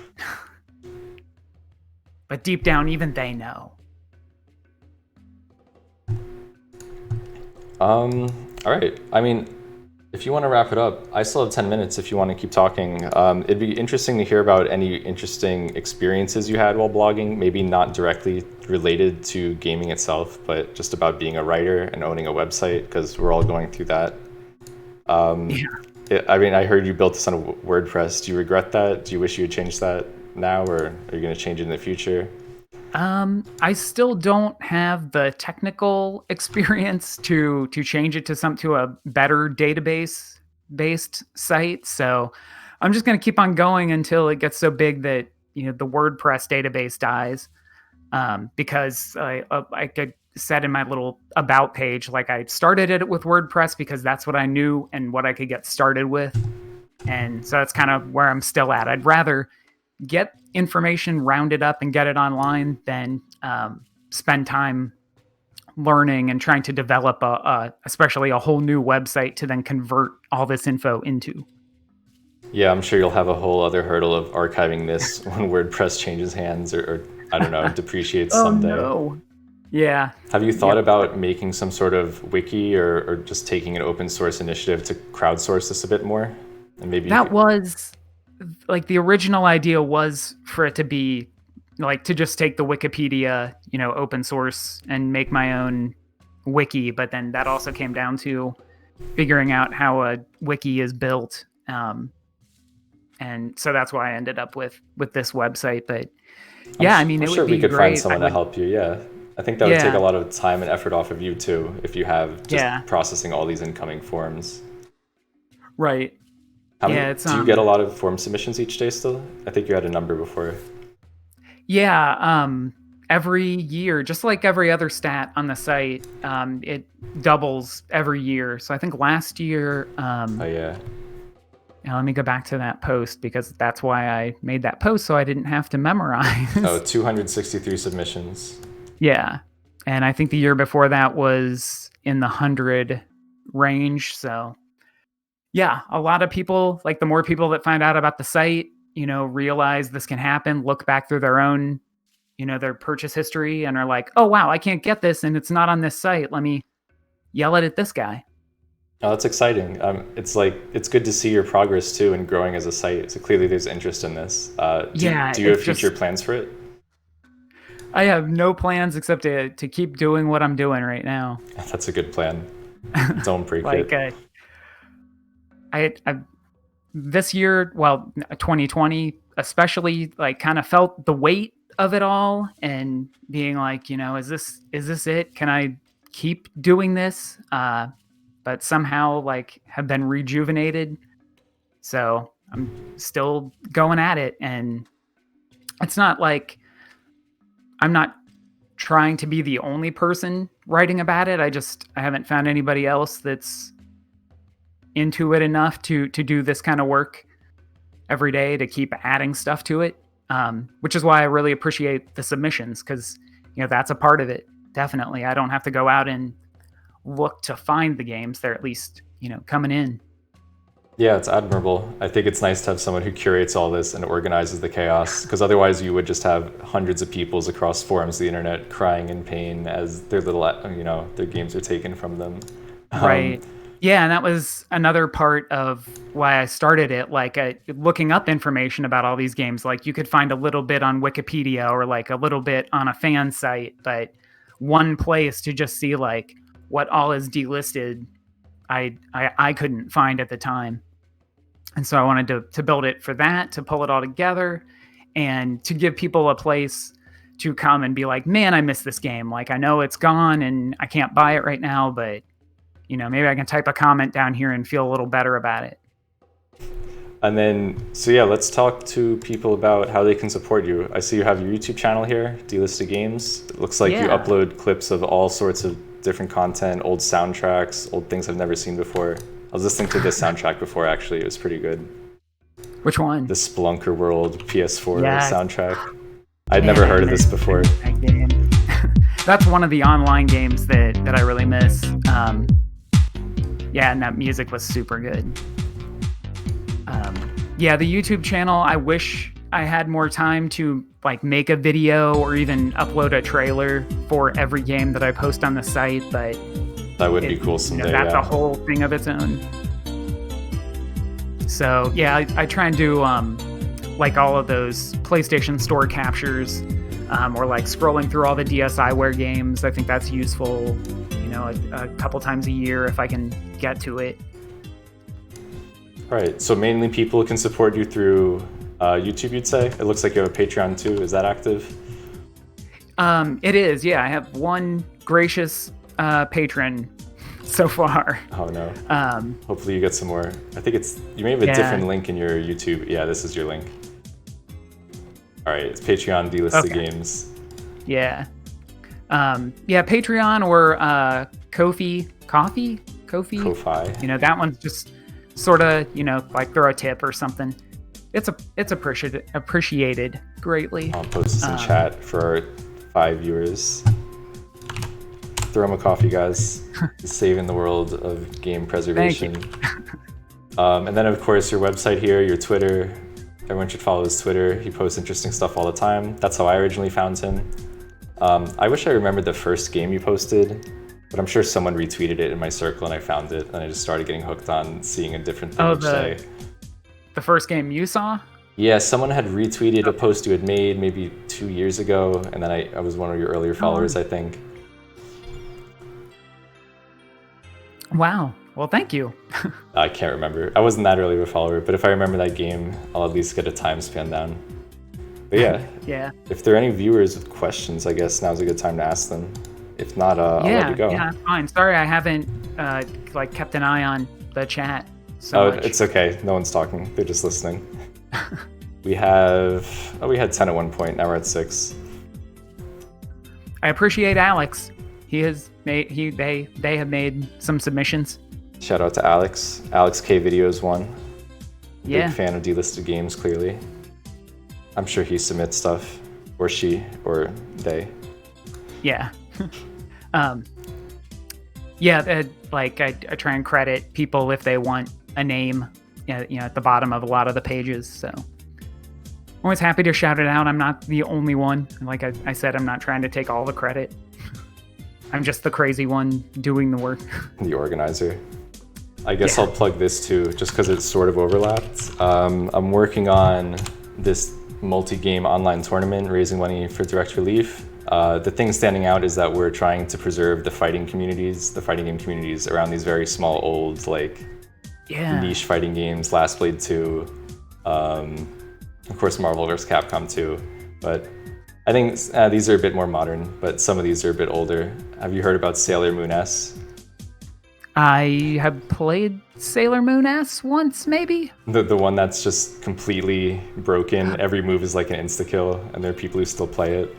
But deep down, even they know. All right. I mean, If you want to wrap it up, I still have 10 minutes if you want to keep talking. It'd be interesting to hear about any interesting experiences you had while blogging, maybe not directly related to gaming itself, but just about being a writer and owning a website, because we're all going through that. I mean, I heard you built this on WordPress. Do you regret that? Do you wish you had changed that now, or are you going to change it in the future? I still don't have the technical experience to change it to a better database based site. So I'm just going to keep on going until it gets so big that the WordPress database dies. Because I could said in my little about page, like I started it with WordPress because that's what I knew and what I could get started with. And so that's kind of where I'm still at. I'd rather get information rounded up and get it online than spend time learning and trying to develop especially a whole new website to then convert all this info into. Yeah, I'm sure you'll have a whole other hurdle of archiving this when WordPress changes hands or I don't know, depreciates someday. No. Yeah. Have you thought about making some sort of wiki or just taking an open source initiative to crowdsource this a bit more? And maybe that was like the original idea was for it to be like to just take the Wikipedia, open source and make my own wiki. But then that also came down to figuring out how a wiki is built. And so that's why I ended up with this website. But yeah, I mean, I'm it sure would be we could great. find someone to help you. Yeah. I think that would take a lot of time and effort off of you too, if you have just processing all these incoming forms. Right. Do you get a lot of form submissions each day still? I think you had a number before. Yeah. Every year, just like every other stat on the site, it doubles every year. So I think last year. Now let me go back to that post because that's why I made that post, so I didn't have to memorize. 263 submissions. Yeah. And I think the year before that was in the 100 range. So yeah, a lot of people, like the more people that find out about the site, realize this can happen, look back through their own, their purchase history and are like, oh, wow, I can't get this and it's not on this site. Let me yell it at this guy. Oh, that's exciting. It's good to see your progress too and growing as a site. So clearly there's interest in this. Do you have future plans for it? I have no plans except to keep doing what I'm doing right now. That's a good plan. Don't break it. I this year, 2020 especially, like kind of felt the weight of it all and being like, is this it? Can I keep doing this? But somehow like have been rejuvenated. So I'm still going at it. And it's not like I'm not trying to be the only person writing about it. I haven't found anybody else that's into it enough to do this kind of work every day to keep adding stuff to it. Which is why I really appreciate the submissions because, that's a part of it. Definitely. I don't have to go out and look to find the games. They're at least, coming in. Yeah, it's admirable. I think it's nice to have someone who curates all this and organizes the chaos because otherwise you would just have hundreds of peoples across forums of the internet crying in pain as their their games are taken from them. Right. Yeah, and that was another part of why I started it, like looking up information about all these games. Like you could find a little bit on Wikipedia or like a little bit on a fan site, but one place to just see like what all is delisted, I couldn't find at the time. And so I wanted to build it for that, to pull it all together and to give people a place to come and be like, man, I miss this game. Like I know it's gone and I can't buy it right now, but maybe I can type a comment down here and feel a little better about it. And then, let's talk to people about how they can support you. I see you have your YouTube channel here, Delisted Games. It looks like you upload clips of all sorts of different content, old soundtracks, old things I've never seen before. I was listening to this soundtrack before, actually. It was pretty good. Which one? The Spelunker World PS4 soundtrack. I'd never heard of this before. That's one of the online games that I really miss. And that music was super good. The YouTube channel, I wish I had more time to like make a video or even upload a trailer for every game that I post on the site, but that would be cool someday. That's a whole thing of its own. So yeah, I try and do like all of those PlayStation Store captures, or like scrolling through all the DSiWare games. I think that's useful, a couple times a year if I can get to it. All right, so mainly people can support you through YouTube, you'd say? It looks like you have a Patreon too. Is that active? It is, yeah. I have one gracious patron so far. Oh no. Hopefully you get some more. I think you may have a different link in your YouTube. Yeah, this is your link. All right, it's Patreon Delisted Games. Yeah. Yeah, Patreon or Ko-fi. Ko-fi. That one's just sort of, like throw a tip or something. It's appreciated greatly. I'll post this in chat for our 5 viewers. Throw them a coffee, guys. Saving the world of game preservation. And then, of course, your website here, your Twitter. Everyone should follow his Twitter. He posts interesting stuff all the time. That's how I originally found him. I wish I remembered the first game you posted, but I'm sure someone retweeted it in my circle and I found it, and I just started getting hooked on seeing a different thing each day. The first game you saw? Yeah, someone had retweeted a post you had made maybe 2 years ago, and then I was one of your earlier followers, I think. Wow. Well, thank you. I can't remember. I wasn't that early of a follower, but if I remember that game, I'll at least get a time span down. But yeah, yeah. If there are any viewers with questions, I guess now's a good time to ask them. If not, I'll let you go. Yeah, fine. Sorry, I haven't kept an eye on the chat. Much. It's okay. No one's talking. They're just listening. We had 10 at one point. Now we're at 6. I appreciate Alex. He has made they have made some submissions. Shout out to Alex. Alex K Videos 1. Yeah. Big fan of Delisted Games, clearly. I'm sure he submits stuff, or she, or they. Yeah. Yeah. I try and credit people if they want a name, at the bottom of a lot of the pages. So I'm always happy to shout it out. I'm not the only one. Like I said, I'm not trying to take all the credit. I'm just the crazy one doing the work. The organizer. I guess I'll plug this too, just because it's sort of overlapped. I'm working on this multi-game online tournament, raising money for Direct Relief. The thing standing out is that we're trying to preserve the fighting game communities around these very small, old, niche fighting games. Last Blade 2, of course, Marvel vs. Capcom 2. But I think these are a bit more modern, but some of these are a bit older. Have you heard about Sailor Moon S? I have played Sailor Moon S once, maybe? The one that's just completely broken. Every move is like an insta-kill, and there are people who still play it.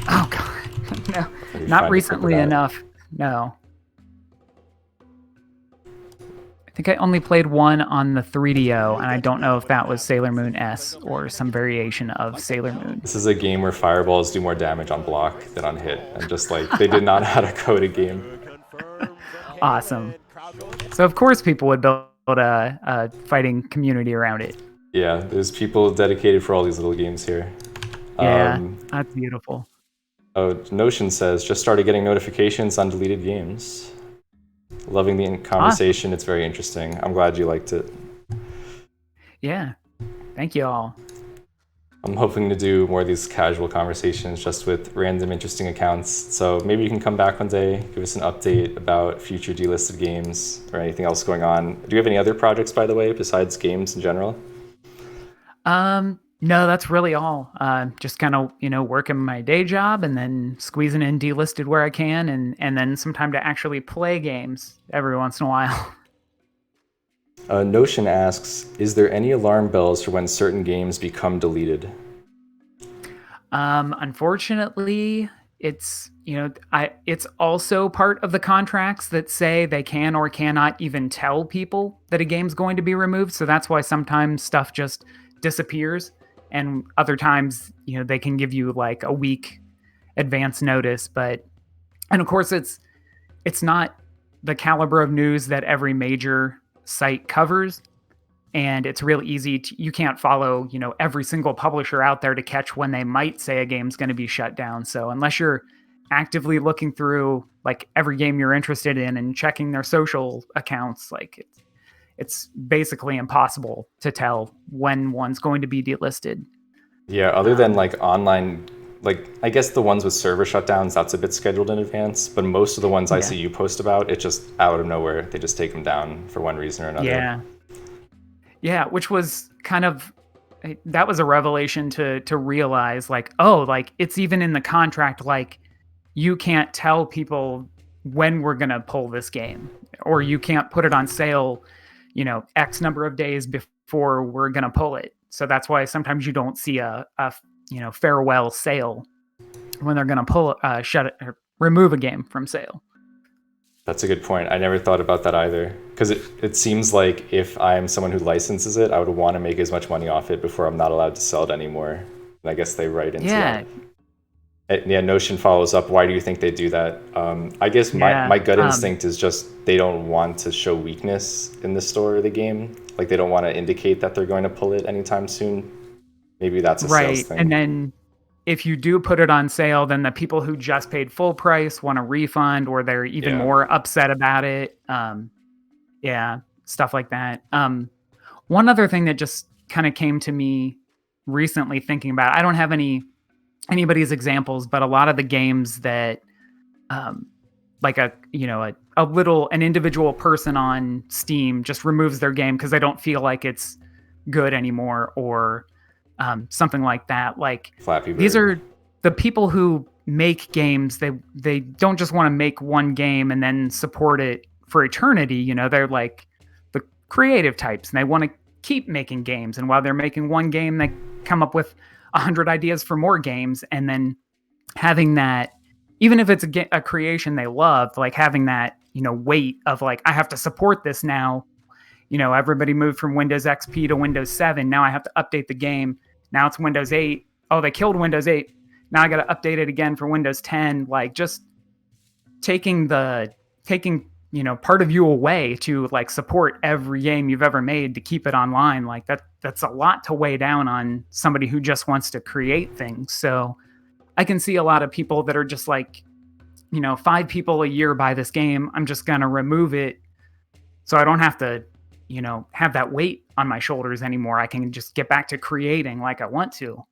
Oh, God. No, not recently enough. No. I think I only played one on the 3DO, and I don't know if that was Sailor Moon S or some variation of Sailor Moon. This is a game where fireballs do more damage on block than on hit, and just they did not know how to code a game. Awesome. So of course people would build a fighting community around it. Yeah, there's people dedicated for all these little games here. Yeah, that's beautiful. Oh, Notion says, just started getting notifications on deleted games. Loving the conversation. It's very interesting. I'm glad you liked it. Yeah, thank you all. I'm hoping to do more of these casual conversations just with random interesting accounts. So maybe you can come back one day, give us an update about future delisted games or anything else going on. Do you have any other projects, by the way, besides games in general? No, that's really all. Just kind of, working my day job and then squeezing in delisted where I can, and then some time to actually play games every once in a while. Notion asks, is there any alarm bells for when certain games become deleted? Unfortunately, it's it's also part of the contracts that say they can or cannot even tell people that a game's going to be removed. So that's why sometimes stuff just disappears, and other times, they can give you like a week advance notice. And of course, it's not the caliber of news that every major site covers, and it's real easy you can't follow every single publisher out there to catch when they might say a game's going to be shut down. So unless you're actively looking through like every game you're interested in and checking their social accounts, it's basically impossible to tell when one's going to be delisted. Yeah, other than like online, like I guess the ones with server shutdowns, that's a bit scheduled in advance. But most of the ones I see you post about, it's just out of nowhere. They just take them down for one reason or another. Yeah, which was kind of, that was a revelation to realize, like, oh, like it's even in the contract, like you can't tell people when we're gonna pull this game, or you can't put it on sale, X number of days before we're gonna pull it. So that's why sometimes you don't see a farewell sale when they're gonna pull shut it or remove a game from sale. That's a good point. I never thought about that either. Because it seems like if I'm someone who licenses it, I would want to make as much money off it before I'm not allowed to sell it anymore. And I guess they write into that. Yeah, Notion follows up. Why do you think they do that? I guess my gut instinct is just they don't want to show weakness in the store of the game. Like they don't want to indicate that they're going to pull it anytime soon. Maybe that's a sales thing. And then if you do put it on sale, then the people who just paid full price want a refund, or they're even more upset about it. Stuff like that. One other thing that just kind of came to me recently thinking about, I don't have anybody's examples, but a lot of the games that like an individual person on Steam just removes their game because they don't feel like it's good anymore, or something like that. Like Flappy Bird. These are the people who make games. They don't just want to make one game and then support it for eternity. They're like the creative types, and they want to keep making games. And while they're making one game, they come up with 100 ideas for more games. And then having that, even if it's a creation they love, like having that, weight of like, I have to support this now. Everybody moved from Windows XP to Windows 7. Now I have to update the game. Now it's Windows 8. Oh, they killed Windows 8. Now I got to update it again for Windows 10. Like just taking part of you away to like support every game you've ever made to keep it online. Like that's a lot to weigh down on somebody who just wants to create things. So I can see a lot of people that are just like, 5 people a year buy this game. I'm just going to remove it so I don't have to, have that weight on my shoulders anymore. I can just get back to creating like I want to.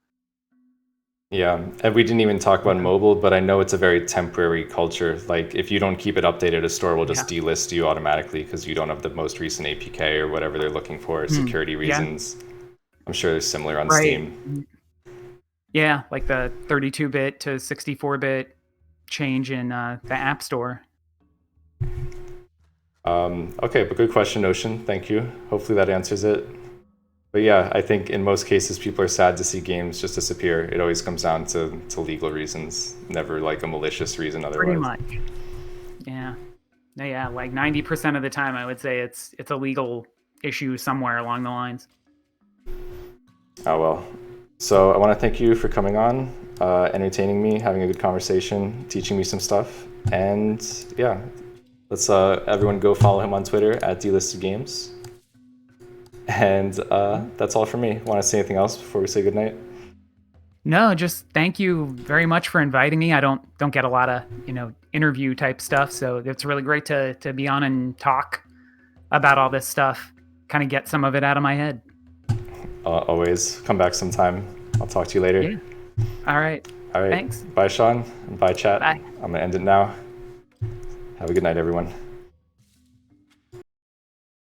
Yeah, and we didn't even talk about mobile, but I know it's a very temporary culture. Like if you don't keep it updated, a store will just delist you automatically because you don't have the most recent APK or whatever they're looking for, security reasons. I'm sure there's similar on Steam. Yeah, like the 32-bit to 64-bit change in the App Store. Okay, but good question, Notion. Thank you. Hopefully that answers it. But yeah, I think in most cases, people are sad to see games just disappear. It always comes down to legal reasons, never like a malicious reason otherwise. Pretty much. Yeah. Yeah, like 90% of the time, I would say it's a legal issue somewhere along the lines. Oh, well. So I want to thank you for coming on, entertaining me, having a good conversation, teaching me some stuff. And yeah, let's everyone go follow him on Twitter at DelistedGames. And that's all for me. Want to say anything else before we say goodnight? No, just thank you very much for inviting me. I don't get a lot of interview type stuff, so it's really great to be on and talk about all this stuff. Kind of get some of it out of my head. Always come back sometime. I'll talk to you later. Yeah. All right. Thanks. Bye, Sean. And bye, chat. Bye. I'm gonna end it now. Have a good night, everyone.